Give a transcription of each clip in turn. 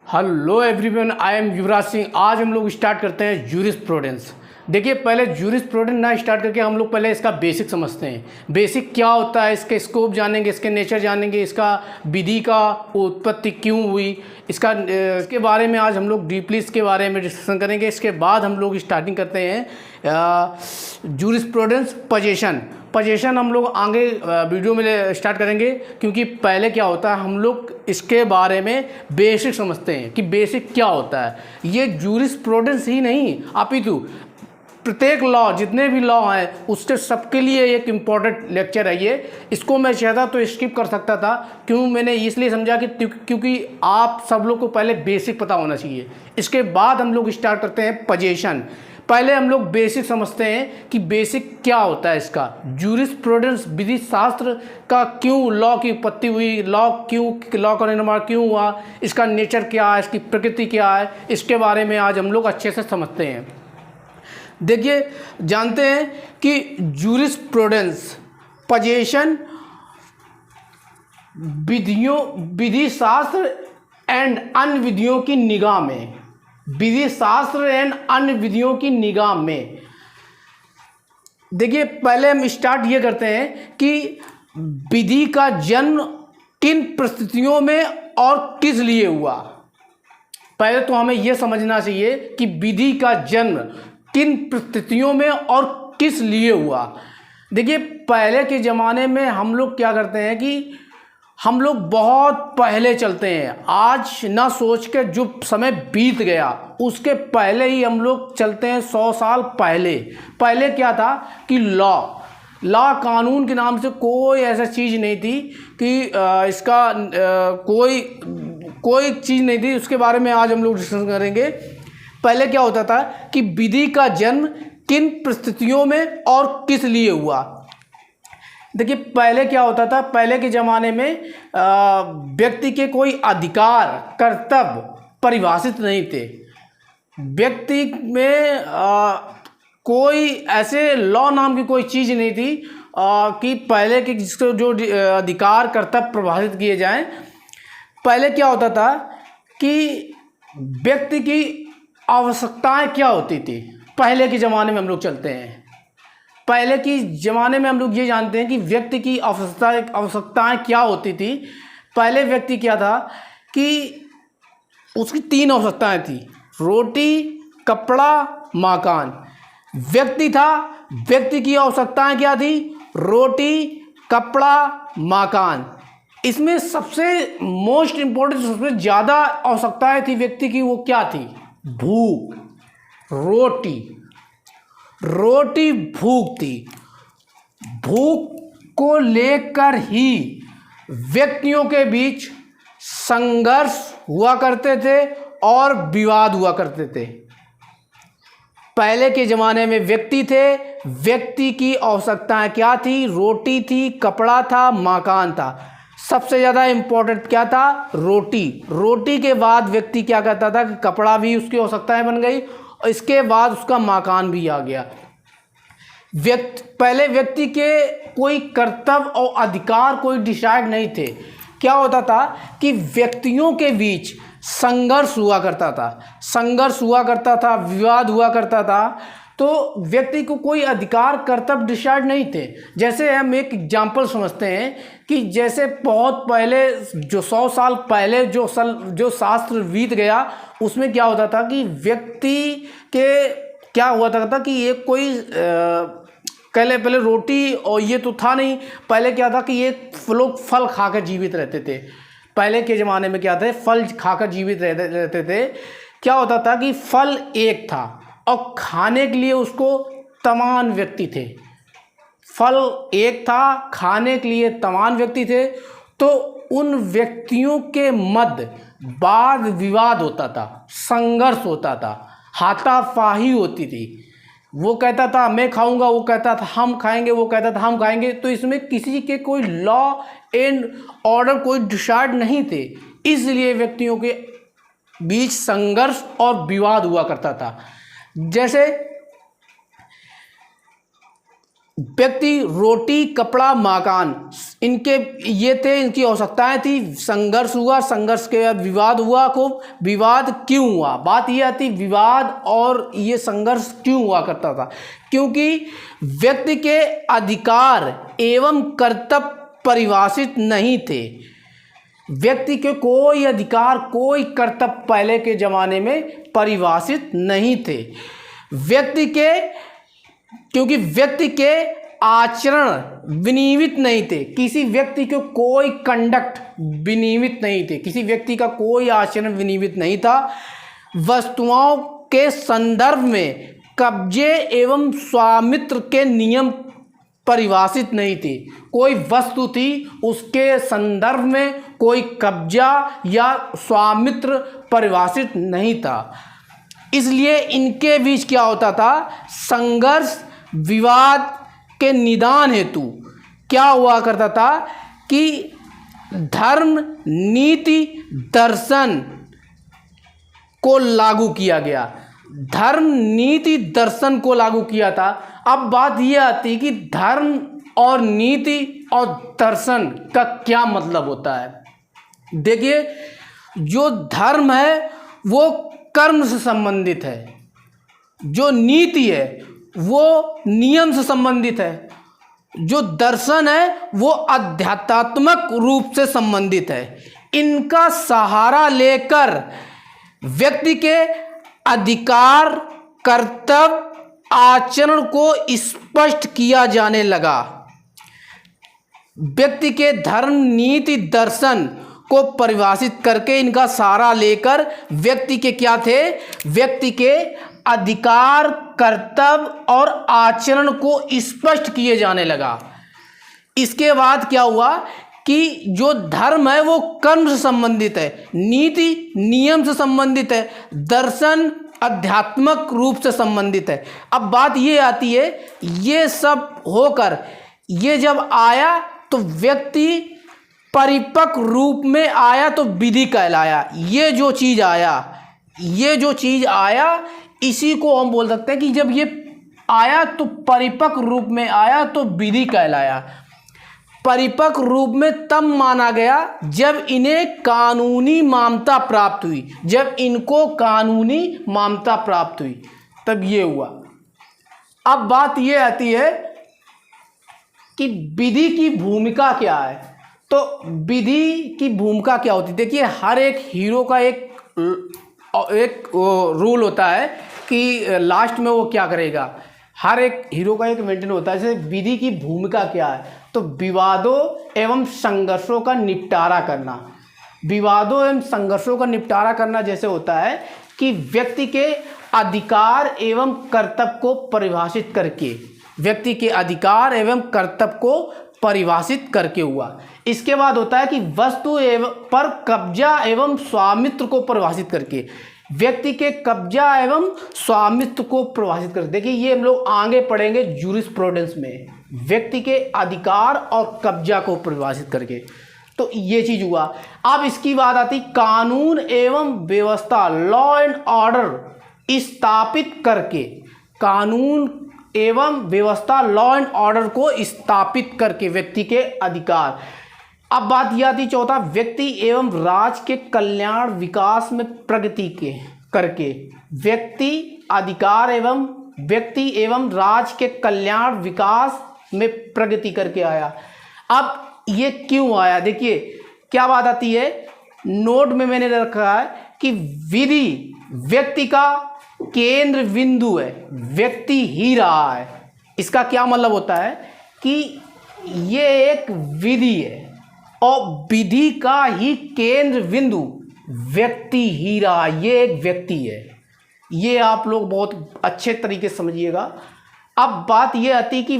Hello everyone, I am Yuvraj Singh. आज हम लोग स्टार्ट करते हैं जूरिस्प्रूडेंस। देखिए, पहले जूरिस्प्रूडेंस ना स्टार्ट करके हम लोग पहले इसका बेसिक समझते हैं। बेसिक क्या होता है, इसके स्कोप जानेंगे, इसके नेचर जानेंगे, इसका विधि का उत्पत्ति क्यों हुई, इसके बारे में आज हम लोग डीपली इसके बारे में डिस्कशन करेंगे। इसके बाद हम लोग स्टार्टिंग करते हैं जूरिस्प्रूडेंस पजेशन हम लोग आगे वीडियो में स्टार्ट करेंगे, क्योंकि पहले क्या होता है हम लोग इसके बारे में बेसिक समझते हैं कि बेसिक क्या होता है। ये जूरिस्प्रूडेंस ही नहीं, अपितु प्रत्येक लॉ, जितने भी लॉ हैं उसके सबके लिए एक इम्पॉर्टेंट लेक्चर है ये। इसको मैं चाहता तो स्किप कर सकता था, क्यों मैंने इसलिए समझा कि क्योंकि आप सब लोग को पहले बेसिक पता होना चाहिए। इसके बाद हम लोग स्टार्ट करते हैं पजेशन। पहले हम लोग बेसिक समझते हैं कि बेसिक क्या होता है इसका। जूरिस्प्रूडेंस विधि शास्त्र का क्यों लॉ की उत्पत्ति हुई, लॉ का निर्माण क्यों हुआ, इसका नेचर क्या है, इसकी प्रकृति क्या है, इसके बारे में आज हम लोग अच्छे से समझते हैं। देखिए, जानते हैं कि जूरिस्प्रूडेंस पजेशन विधि शास्त्र एंड अन्य विधियों की निगाह में, विधि शास्त्र एंड अन्य विधियों की निगाह में। देखिए, पहले हम स्टार्ट ये करते हैं कि विधि का जन्म किन परिस्थितियों में और किस लिए हुआ। पहले तो हमें यह समझना चाहिए कि विधि का जन्म किन परिस्थितियों में और किस लिए हुआ। देखिए, पहले के ज़माने में हम लोग क्या करते हैं कि हम लोग बहुत पहले चलते हैं। आज ना सोच के जो समय बीत गया उसके पहले ही हम लोग चलते हैं 100 साल पहले। पहले क्या था कि लॉ कानून के नाम से कोई ऐसा चीज़ नहीं थी कि इसका कोई चीज़ नहीं थी। उसके बारे में आज हम लोग डिस्कस करेंगे। पहले क्या होता था कि विधि का जन्म किन परिस्थितियों में और किस लिए हुआ। देखिए, पहले क्या होता था, पहले के ज़माने में व्यक्ति के कोई अधिकार कर्तव्य परिभाषित नहीं थे। व्यक्ति में कोई ऐसे लॉ नाम की कोई चीज़ नहीं थी कि पहले के जिसको जो अधिकार कर्तव्य परिभाषित किए जाएं। पहले क्या होता था कि व्यक्ति की आवश्यकताएं क्या होती थी। पहले के ज़माने में हम लोग चलते हैं। पहले की ज़माने में हम लोग ये जानते हैं कि व्यक्ति की आवश्यकताएं क्या होती थी। पहले व्यक्ति क्या था कि उसकी 3 आवश्यकताएं थी: रोटी, कपड़ा, मकान। व्यक्ति की आवश्यकताएं क्या थी? रोटी, कपड़ा, मकान। इसमें सबसे मोस्ट इम्पोर्टेंट, सबसे ज़्यादा आवश्यकताएं थी व्यक्ति की, वो क्या थी? भूख, रोटी भूख थी। भूख को लेकर ही व्यक्तियों के बीच संघर्ष हुआ करते थे और विवाद हुआ करते थे। पहले के ज़माने में व्यक्ति की आवश्यकताएं क्या थी? रोटी थी, कपड़ा था, मकान था। सबसे ज़्यादा इम्पोर्टेंट क्या था? रोटी के बाद व्यक्ति क्या करता था कि कपड़ा भी उसकी आवश्यकताएं बन गई और इसके बाद उसका मकान भी आ गया। पहले व्यक्ति के कोई कर्तव्य और अधिकार कोई डिसाइड नहीं थे। क्या होता था कि व्यक्तियों के बीच संघर्ष हुआ करता था, विवाद हुआ करता था। तो व्यक्ति को कोई अधिकार कर्तव्य डिसाइड नहीं थे। जैसे हम एक एग्जाम्पल समझते हैं कि जैसे बहुत पहले, जो 100 साल पहले जो शास्त्र बीत गया, उसमें क्या होता था कि व्यक्ति के क्या हुआ था कि एक कोई पहले रोटी और ये तो था नहीं। पहले क्या था कि ये लोग फल खाकर जीवित रहते थे। पहले के ज़माने में क्या थे? फल खाकर जीवित रहते थे। क्या होता था कि फल एक था और खाने के लिए उसको तमाम व्यक्ति थे। फल एक था, खाने के लिए तमाम व्यक्ति थे। तो उन व्यक्तियों के मध्य वाद विवाद होता था, संघर्ष होता था, हाथापाई होती थी। वो कहता था मैं खाऊंगा, वो कहता था हम खाएंगे, वो कहता था हम खाएंगे। तो इसमें किसी के कोई लॉ एंड ऑर्डर कोई डिसाइड नहीं थे, इसलिए व्यक्तियों के बीच संघर्ष और विवाद हुआ करता था। जैसे व्यक्ति रोटी कपड़ा मकान, इनके ये थे, इनकी आवश्यकताएं थी। संघर्ष हुआ, संघर्ष के बाद विवाद हुआ। को विवाद क्यों हुआ, बात ये आती विवाद और ये संघर्ष क्यों हुआ करता था, क्योंकि व्यक्ति के अधिकार एवं कर्तव्य परिभाषित नहीं थे। व्यक्ति के कोई अधिकार कोई कर्तव्य पहले के ज़माने में परिभाषित नहीं थे। क्योंकि व्यक्ति के आचरण विनियमित नहीं थे, किसी व्यक्ति के कोई कंडक्ट विनियमित नहीं थे, किसी व्यक्ति का कोई आचरण विनियमित नहीं था। वस्तुओं के संदर्भ में कब्जे एवं स्वामित्व के नियम परिभाषित नहीं थे। कोई वस्तु थी, उसके संदर्भ में कोई कब्जा या स्वामित्व परिभाषित नहीं था। इसलिए इनके बीच क्या होता था, संघर्ष विवाद के निदान हेतु क्या हुआ करता था कि धर्म नीति दर्शन को लागू किया गया। धर्म नीति दर्शन को लागू किया था। अब बात यह आती कि धर्म और नीति और दर्शन का क्या मतलब होता है। देखिए, जो धर्म है वो कर्म से संबंधित है, जो नीति है वो नियम से संबंधित है, जो दर्शन है वो आध्यात्मिक रूप से संबंधित है। इनका सहारा लेकर व्यक्ति के अधिकार कर्तव्य आचरण को स्पष्ट किया जाने लगा। व्यक्ति के धर्म नीति दर्शन को परिभाषित करके इनका सहारा लेकर व्यक्ति के क्या थे, व्यक्ति के अधिकार कर्तव्य और आचरण को स्पष्ट किए जाने लगा। इसके बाद क्या हुआ कि जो धर्म है वो कर्म से संबंधित है, नीति नियम से संबंधित है, दर्शन आध्यात्मिक रूप से संबंधित है। अब बात ये आती है, ये सब होकर ये जब आया तो व्यक्ति परिपक्व रूप में आया तो विधि कहलाया। ये जो चीज़ आया इसी को हम बोल सकते हैं कि जब ये आया तो परिपक्व रूप में आया तो विधि कहलाया। परिपक्व रूप में तब माना गया जब इन्हें कानूनी मान्यता प्राप्त हुई, जब इनको कानूनी मान्यता प्राप्त हुई तब ये हुआ। अब बात ये आती है कि विधि की भूमिका क्या है। तो विधि की भूमिका क्या होती है, देखिए हर एक हीरो का एक रूल होता है कि लास्ट में वो क्या करेगा। हर एक हीरो का एक मेंटेन होता है। जैसे विधि की भूमिका क्या है, तो विवादों एवं संघर्षों का निपटारा करना। विवादों एवं संघर्षों का निपटारा करना जैसे होता है कि व्यक्ति के अधिकार एवं कर्तव्य को परिभाषित करके, व्यक्ति के अधिकार एवं कर्तव्य को परिभाषित करके हुआ। इसके बाद होता है कि वस्तु एवं पर कब्जा एवं स्वामित्व को परिभाषित करके, व्यक्ति के कब्जा एवं स्वामित्व को परिभाषित करके। देखिए ये हम लोग आगे पढ़ेंगे जूरिस्प्रूडेंस में, व्यक्ति के अधिकार और कब्जा को परिभाषित करके। तो ये चीज हुआ। अब इसकी बात आती कानून एवं व्यवस्था, लॉ एंड ऑर्डर स्थापित करके, कानून एवं व्यवस्था लॉ एंड ऑर्डर को स्थापित करके व्यक्ति के अधिकार। अब बात यह आती चौथा, व्यक्ति एवं राज के कल्याण विकास में प्रगति के करके, व्यक्ति अधिकार एवं व्यक्ति एवं राज के कल्याण विकास में प्रगति करके आया। अब ये क्यों आया, देखिए क्या बात आती है, नोट में मैंने रखा है कि विधि व्यक्ति का केंद्र बिंदु है, व्यक्ति ही रहा है। इसका क्या मतलब होता है कि ये एक विधि है और विधि का ही केंद्र बिंदु व्यक्ति ही रहा, ये एक व्यक्ति है। ये आप लोग बहुत अच्छे तरीके से समझिएगा। अब बात ये आती कि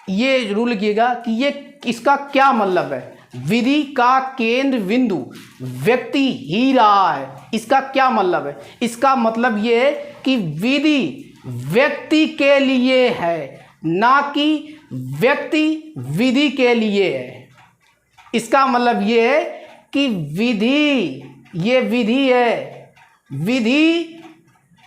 ये जरूर लिखिएगा कि ये इसका क्या मतलब है, विधि का केंद्र बिंदु व्यक्ति ही रहा है। इसका क्या मतलब है, इसका मतलब ये है कि विधि व्यक्ति के लिए है, ना कि व्यक्ति विधि के लिए है। इसका मतलब ये है कि विधि, ये विधि है, विधि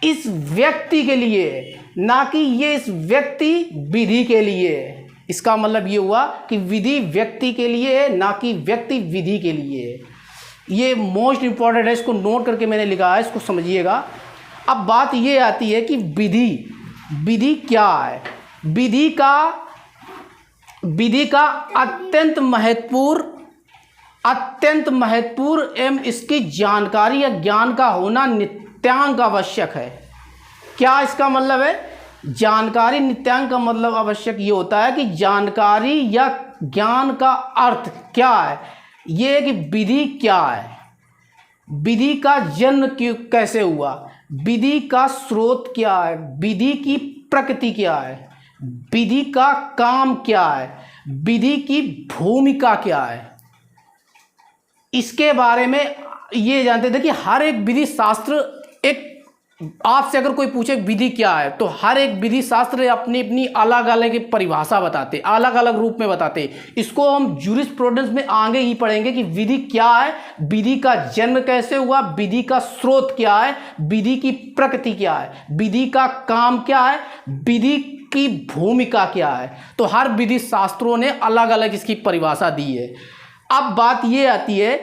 इस व्यक्ति के लिए है, ना कि ये इस व्यक्ति विधि के लिए है। इसका मतलब ये हुआ कि विधि व्यक्ति के लिए है, ना कि व्यक्ति विधि के लिए है। ये मोस्ट इंपॉर्टेंट है, इसको नोट करके मैंने लिखा है, इसको समझिएगा। अब बात ये आती है कि विधि क्या है। विधि का अत्यंत महत्वपूर्ण एवं इसकी जानकारी या ज्ञान का होना नित्यांग आवश्यक है। क्या इसका मतलब है? जानकारी नित्यांग का मतलब आवश्यक ये होता है कि जानकारी या ज्ञान का अर्थ क्या है, ये है कि विधि क्या है, विधि का जन्म कैसे हुआ, विधि का स्रोत क्या है, विधि की प्रकृति क्या है, विधि का काम क्या है, विधि की भूमिका क्या है। इसके बारे में ये जानते थे कि हर एक विधि शास्त्र, एक आपसे अगर कोई पूछे विधि क्या है तो हर एक विधि शास्त्र अपनी अपनी अलग अलग परिभाषा बताते, अलग अलग रूप में बताते। इसको हम जूरिस्प्रूडेंस में आगे ही पढ़ेंगे कि विधि क्या है, विधि का जन्म कैसे हुआ, विधि का स्रोत क्या है, विधि की प्रकृति क्या है, विधि का काम क्या है, विधि की भूमिका क्या है। तो हर विधि शास्त्रों ने अलग अलग इसकी परिभाषा दी है। अब बात ये आती है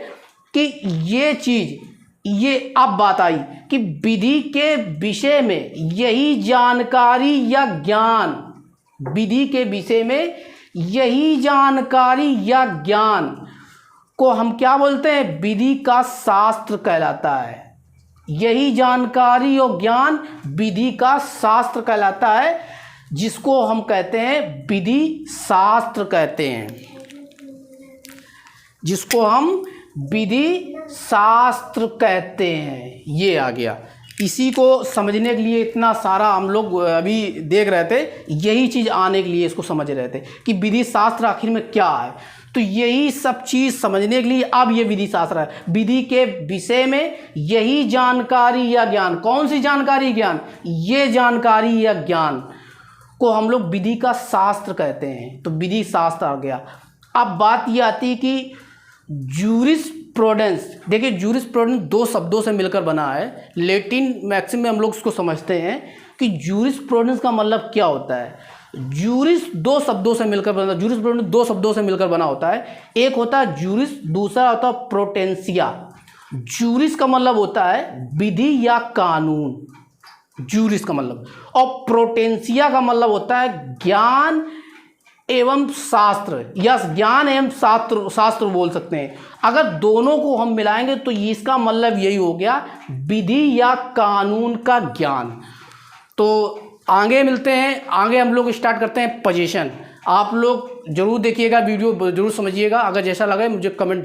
कि ये अब बात आई कि विधि के विषय में यही जानकारी या ज्ञान, विधि के विषय में यही जानकारी या ज्ञान को हम क्या बोलते हैं? विधि का शास्त्र कहलाता है। यही जानकारी और ज्ञान विधि का शास्त्र कहलाता है, जिसको हम कहते हैं विधि शास्त्र कहते हैं, जिसको हम विधि शास्त्र कहते हैं। ये आ गया। इसी को समझने के लिए इतना सारा हम लोग अभी देख रहे थे, यही चीज़ आने के लिए इसको समझ रहे थे कि विधि शास्त्र आखिर में क्या है। तो यही सब चीज़ समझने के लिए अब ये विधि शास्त्र है। विधि के विषय में यही जानकारी या ज्ञान, कौन सी जानकारी ज्ञान? ये जानकारी या ज्ञान को हम लोग विधि का शास्त्र कहते हैं। तो विधि शास्त्र आ गया। अब बात ये आती है कि जूरिस्प्रूडेंस। देखिए, जूरिस्प्रूडेंस दो शब्दों से मिलकर बना है। लैटिन मैक्सिम में हम लोग उसको समझते हैं कि जूरिस्प्रूडेंस का मतलब क्या होता है। जूरिस दो शब्दों से मिलकर बना, जूरिस्प्रूडेंस दो शब्दों से मिलकर बना होता है। एक होता है जूरिस, दूसरा होता है प्रोटेंसिया। जूरिस का मतलब होता है विधि या कानून, जूरिस का मतलब, और प्रोटेंसिया का मतलब होता है ज्ञान एवं शास्त्र, या ज्ञान एवं शास्त्र बोल सकते हैं। अगर दोनों को हम मिलाएंगे तो इसका मतलब यही हो गया, विधि या कानून का ज्ञान। तो आगे मिलते हैं, आगे हम लोग स्टार्ट करते हैं पोजीशन। आप लोग जरूर देखिएगा वीडियो, जरूर समझिएगा। अगर जैसा लगे मुझे कमेंट